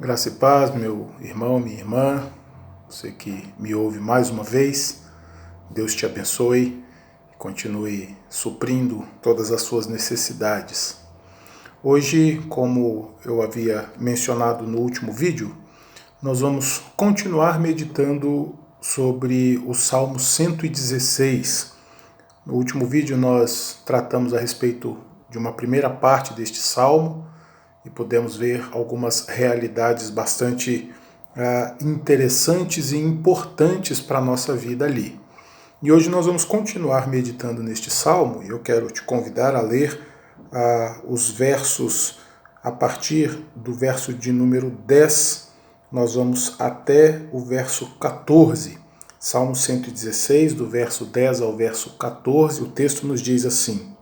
Graça e paz, meu irmão, minha irmã, você que me ouve mais uma vez, Deus te abençoe e continue suprindo todas as suas necessidades. Hoje, como eu havia mencionado no último vídeo, nós vamos continuar meditando sobre o Salmo 116. No último vídeo nós tratamos a respeito de uma primeira parte deste salmo, e podemos ver algumas realidades bastante interessantes e importantes para a nossa vida ali. E hoje nós vamos continuar meditando neste salmo, e eu quero te convidar a ler os versos, a partir do verso de número 10, nós vamos até o verso 14. Salmo 116, do verso 10 ao verso 14, o texto nos diz assim: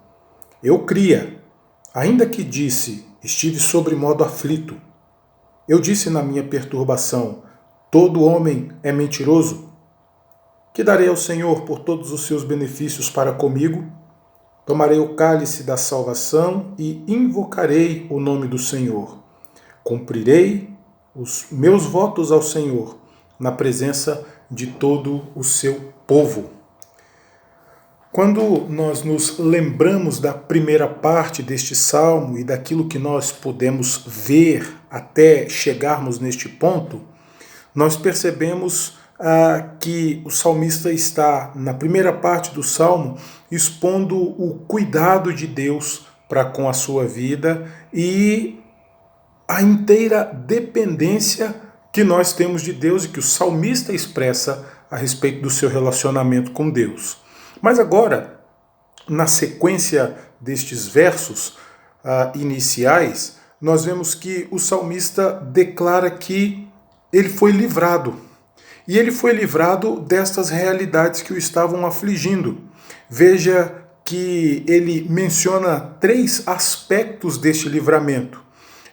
Eu cria, ainda que disse, estive sobremodo aflito. Eu disse na minha perturbação, todo homem é mentiroso. Que darei ao Senhor por todos os seus benefícios para comigo? Tomarei o cálice da salvação e invocarei o nome do Senhor. Cumprirei os meus votos ao Senhor na presença de todo o seu povo. Quando nós nos lembramos da primeira parte deste salmo e daquilo que nós podemos ver até chegarmos neste ponto, nós percebemos que o salmista está, na primeira parte do salmo, expondo o cuidado de Deus para com a sua vida e a inteira dependência que nós temos de Deus e que o salmista expressa a respeito do seu relacionamento com Deus. Mas agora, na sequência destes versos iniciais, nós vemos que o salmista declara que ele foi livrado. E ele foi livrado destas realidades que o estavam afligindo. Veja que ele menciona 3 aspectos deste livramento.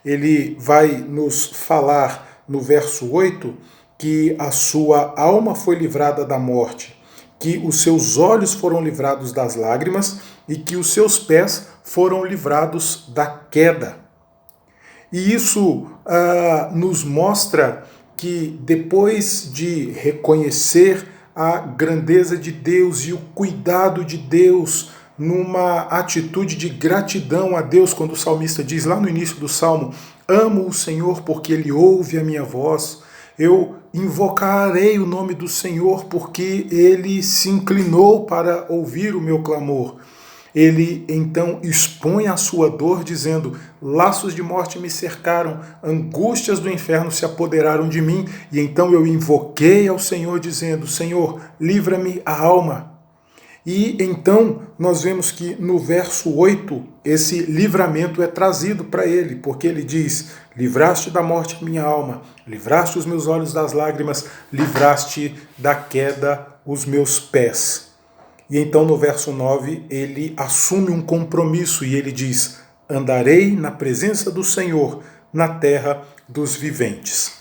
Ele vai nos falar no verso 8 que a sua alma foi livrada da morte, que os seus olhos foram livrados das lágrimas e que os seus pés foram livrados da queda. E isso nos mostra que depois de reconhecer a grandeza de Deus e o cuidado de Deus, numa atitude de gratidão a Deus, quando o salmista diz lá no início do salmo, amo o Senhor porque Ele ouve a minha voz, eu invocarei o nome do Senhor porque Ele se inclinou para ouvir o meu clamor. Ele então expõe a sua dor, dizendo, laços de morte me cercaram, angústias do inferno se apoderaram de mim, e então eu invoquei ao Senhor, dizendo, Senhor, livra-me a alma. E então nós vemos que no verso 8, esse livramento é trazido para ele, porque ele diz, livraste da morte minha alma, livraste os meus olhos das lágrimas, livraste da queda os meus pés. E então no verso 9 ele assume um compromisso e ele diz, andarei na presença do Senhor na terra dos viventes.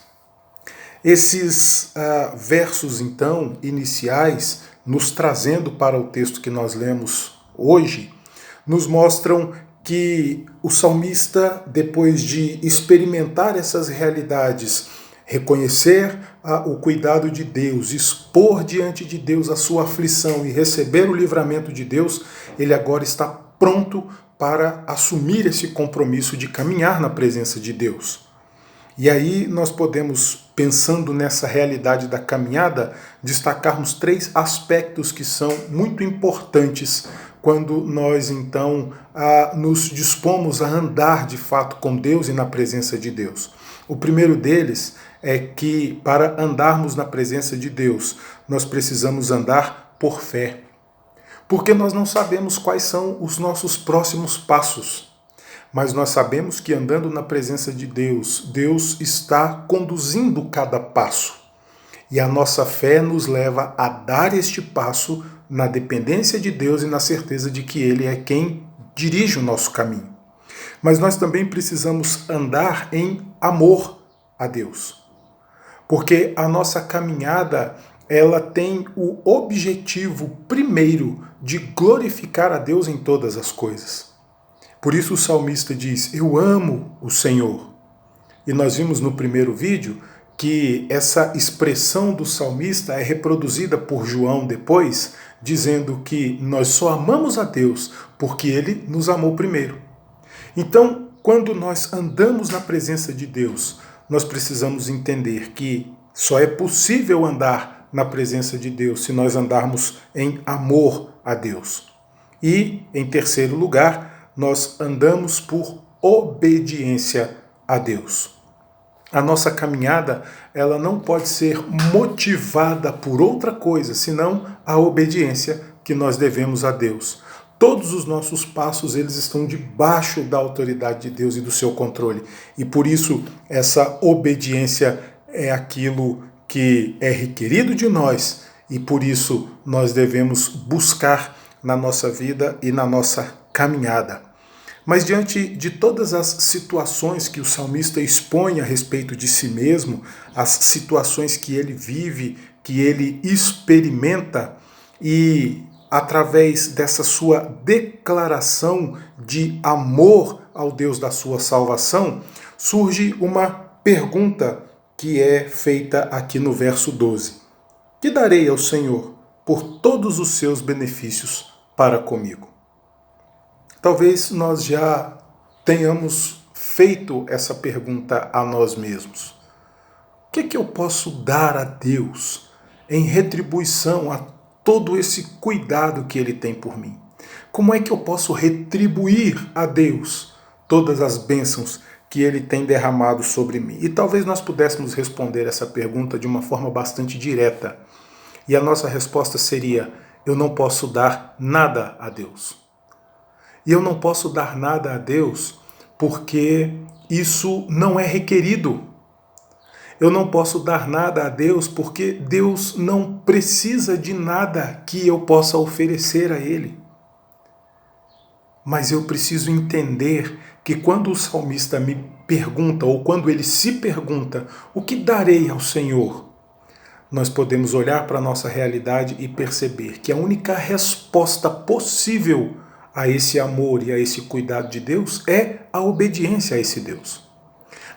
Esses versos então iniciais, nos trazendo para o texto que nós lemos hoje, nos mostram que o salmista, depois de experimentar essas realidades, reconhecer o cuidado de Deus, expor diante de Deus a sua aflição e receber o livramento de Deus, ele agora está pronto para assumir esse compromisso de caminhar na presença de Deus. E aí nós podemos, pensando nessa realidade da caminhada, destacarmos 3 aspectos que são muito importantes quando nós então nos dispomos a andar de fato com Deus e na presença de Deus. O primeiro deles é que para andarmos na presença de Deus, nós precisamos andar por fé. Porque nós não sabemos quais são os nossos próximos passos. Mas nós sabemos que andando na presença de Deus, Deus está conduzindo cada passo. E a nossa fé nos leva a dar este passo na dependência de Deus e na certeza de que Ele é quem dirige o nosso caminho. Mas nós também precisamos andar em amor a Deus. Porque a nossa caminhada, ela tem o objetivo primeiro de glorificar a Deus em todas as coisas. Por isso o salmista diz, eu amo o Senhor. E nós vimos no primeiro vídeo que essa expressão do salmista é reproduzida por João depois, dizendo que nós só amamos a Deus porque Ele nos amou primeiro. Então, quando nós andamos na presença de Deus, nós precisamos entender que só é possível andar na presença de Deus se nós andarmos em amor a Deus. E, em terceiro lugar, nós andamos por obediência a Deus. A nossa caminhada, ela não pode ser motivada por outra coisa, senão a obediência que nós devemos a Deus. Todos os nossos passos, eles estão debaixo da autoridade de Deus e do seu controle. E por isso, essa obediência é aquilo que é requerido de nós, e por isso nós devemos buscar na nossa vida e na nossa caminhada. Mas diante de todas as situações que o salmista expõe a respeito de si mesmo, as situações que ele vive, que ele experimenta, e através dessa sua declaração de amor ao Deus da sua salvação, surge uma pergunta que é feita aqui no verso 12. Que darei ao Senhor por todos os seus benefícios para comigo? Talvez nós já tenhamos feito essa pergunta a nós mesmos. O que eu posso dar a Deus em retribuição a todo esse cuidado que Ele tem por mim? Como é que eu posso retribuir a Deus todas as bênçãos que Ele tem derramado sobre mim? E talvez nós pudéssemos responder essa pergunta de uma forma bastante direta. E a nossa resposta seria: eu não posso dar nada a Deus. E eu não posso dar nada a Deus porque isso não é requerido. Eu não posso dar nada a Deus porque Deus não precisa de nada que eu possa oferecer a Ele. Mas eu preciso entender que quando o salmista me pergunta, ou quando ele se pergunta, o que darei ao Senhor? Nós podemos olhar para a nossa realidade e perceber que a única resposta possível a esse amor e a esse cuidado de Deus é a obediência a esse Deus.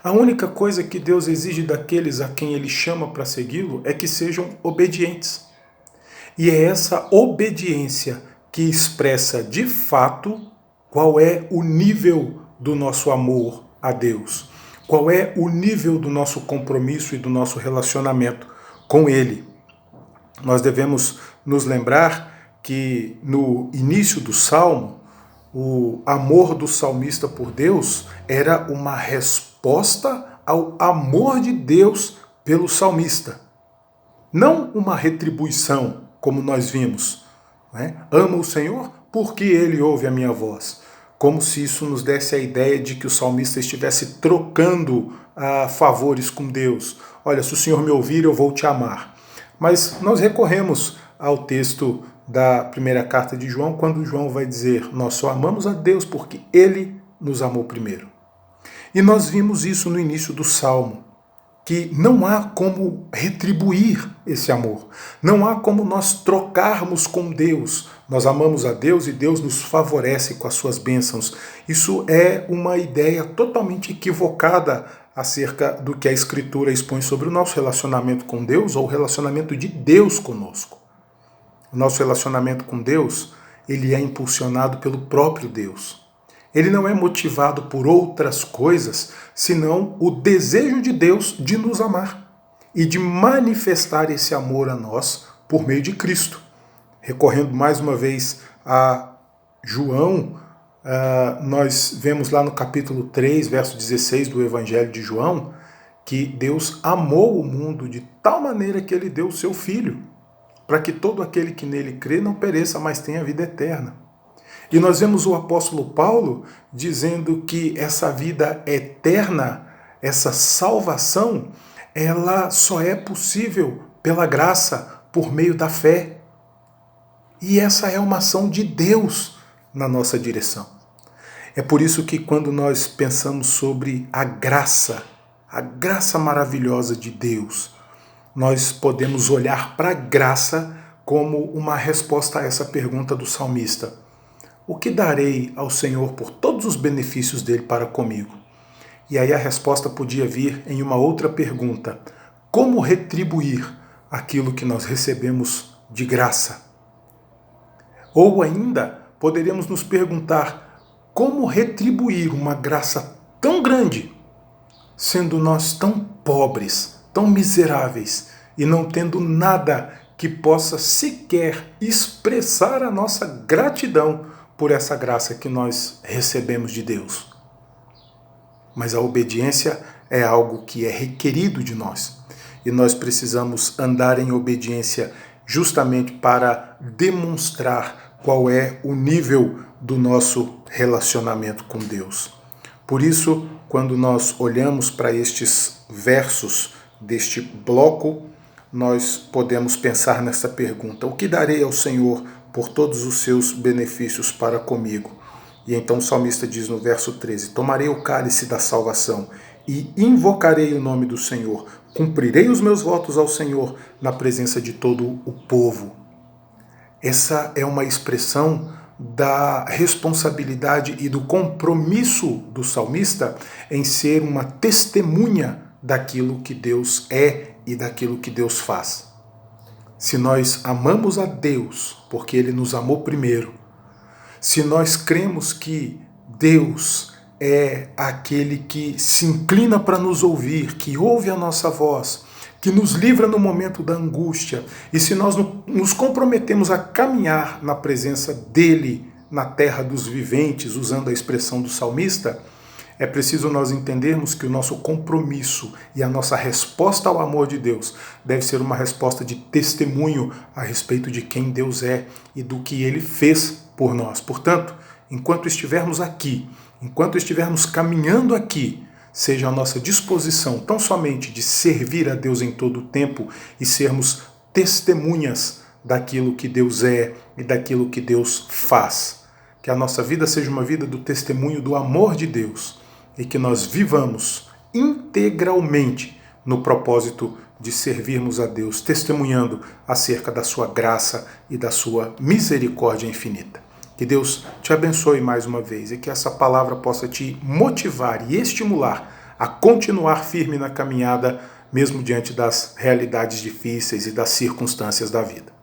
A única coisa que Deus exige daqueles a quem Ele chama para segui-lo é que sejam obedientes. E é essa obediência que expressa de fato qual é o nível do nosso amor a Deus, qual é o nível do nosso compromisso e do nosso relacionamento com Ele. Nós devemos nos lembrar que no início do Salmo, o amor do salmista por Deus era uma resposta ao amor de Deus pelo salmista. Não uma retribuição, como nós vimos. Né? Amo o Senhor porque Ele ouve a minha voz. Como se isso nos desse a ideia de que o salmista estivesse trocando favores com Deus. Olha, se o Senhor me ouvir, eu vou te amar. Mas nós recorremos ao texto da primeira carta de João, quando João vai dizer: nós só amamos a Deus porque Ele nos amou primeiro. E nós vimos isso no início do Salmo, que não há como retribuir esse amor, não há como nós trocarmos com Deus. Nós amamos a Deus e Deus nos favorece com as suas bênçãos. Isso é uma ideia totalmente equivocada acerca do que a Escritura expõe sobre o nosso relacionamento com Deus ou o relacionamento de Deus conosco. O nosso relacionamento com Deus, ele é impulsionado pelo próprio Deus. Ele não é motivado por outras coisas, senão o desejo de Deus de nos amar e de manifestar esse amor a nós por meio de Cristo. Recorrendo mais uma vez a João, nós vemos lá no capítulo 3, verso 16 do Evangelho de João, que Deus amou o mundo de tal maneira que Ele deu o seu Filho, para que todo aquele que nele crê não pereça, mas tenha vida eterna. E nós vemos o apóstolo Paulo dizendo que essa vida eterna, essa salvação, ela só é possível pela graça, por meio da fé. E essa é uma ação de Deus na nossa direção. É por isso que quando nós pensamos sobre a graça maravilhosa de Deus, nós podemos olhar para a graça como uma resposta a essa pergunta do salmista. O que darei ao Senhor por todos os benefícios dele para comigo? E aí a resposta podia vir em uma outra pergunta: como retribuir aquilo que nós recebemos de graça? Ou ainda, poderíamos nos perguntar: como retribuir uma graça tão grande, sendo nós tão pobres, tão miseráveis e não tendo nada que possa sequer expressar a nossa gratidão por essa graça que nós recebemos de Deus? Mas a obediência é algo que é requerido de nós. E nós precisamos andar em obediência justamente para demonstrar qual é o nível do nosso relacionamento com Deus. Por isso, quando nós olhamos para estes versos deste bloco, nós podemos pensar nessa pergunta: o que darei ao Senhor por todos os seus benefícios para comigo? E então o salmista diz no verso 13: tomarei o cálice da salvação e invocarei o nome do Senhor, cumprirei os meus votos ao Senhor na presença de todo o povo. Essa é uma expressão da responsabilidade e do compromisso do salmista em ser uma testemunha daquilo que Deus é e daquilo que Deus faz. Se nós amamos a Deus porque Ele nos amou primeiro, se nós cremos que Deus é aquele que se inclina para nos ouvir, que ouve a nossa voz, que nos livra no momento da angústia, e se nós nos comprometemos a caminhar na presença dele na terra dos viventes, usando a expressão do salmista, é preciso nós entendermos que o nosso compromisso e a nossa resposta ao amor de Deus deve ser uma resposta de testemunho a respeito de quem Deus é e do que Ele fez por nós. Portanto, enquanto estivermos aqui, enquanto estivermos caminhando aqui, seja a nossa disposição tão somente de servir a Deus em todo o tempo e sermos testemunhas daquilo que Deus é e daquilo que Deus faz. Que a nossa vida seja uma vida do testemunho do amor de Deus e que nós vivamos integralmente no propósito de servirmos a Deus, testemunhando acerca da sua graça e da sua misericórdia infinita. Que Deus te abençoe mais uma vez e que essa palavra possa te motivar e estimular a continuar firme na caminhada, mesmo diante das realidades difíceis e das circunstâncias da vida.